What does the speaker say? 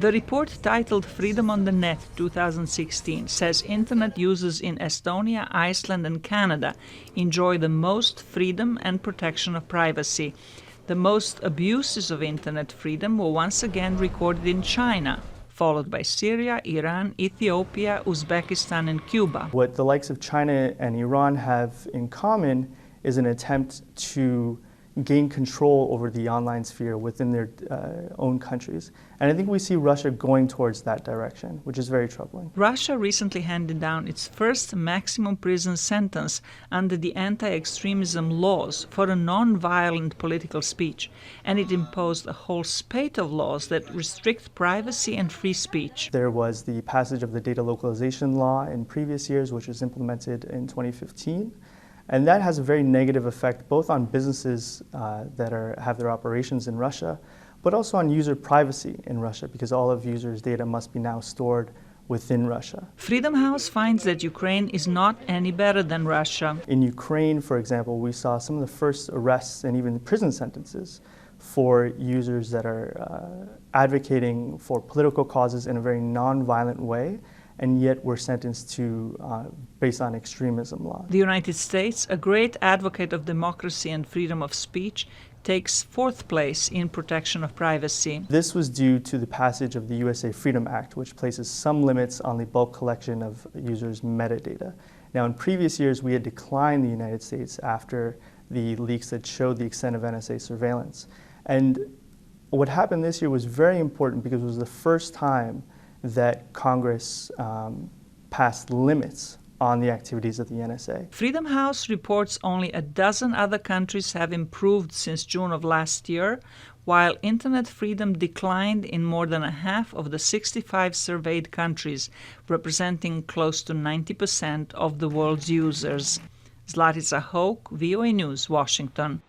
The report titled Freedom on the Net 2016 says internet users in Estonia, Iceland and Canada enjoy the most freedom and protection of privacy. The most abuses of internet freedom were once again recorded in China, followed by Syria, Iran, Ethiopia, Uzbekistan and Cuba. What the likes of China and Iran have in common is an attempt to gain control over the online sphere within their own countries. And I think we see Russia going towards that direction, which is very troubling. Russia recently handed down its first maximum prison sentence under the anti-extremism laws for a non-violent political speech, and it imposed a whole spate of laws that restrict privacy and free speech. There was the passage of the data localization law in previous years, which was implemented in 2015. And that has a very negative effect both on businesses that have their operations in Russia, but also on user privacy in Russia, because all of users' data must be now stored within Russia. Freedom House finds that Ukraine is not any better than Russia. In Ukraine, for example, we saw some of the first arrests and even prison sentences for users that are advocating for political causes in a very non-violent way, and yet were sentenced to based on extremism law. The United States, a great advocate of democracy and freedom of speech, takes fourth place in protection of privacy. This was due to the passage of the USA Freedom Act, which places some limits on the bulk collection of users' metadata. Now, in previous years, we had declined the United States after the leaks that showed the extent of NSA surveillance. And what happened this year was very important because it was the first time that Congress passed limits on the activities of the NSA. Freedom House reports only a dozen other countries have improved since June of last year, while internet freedom declined in more than a half of the 65 surveyed countries, representing close to 90% of the world's users. Zlatica Hoke, VOA News, Washington.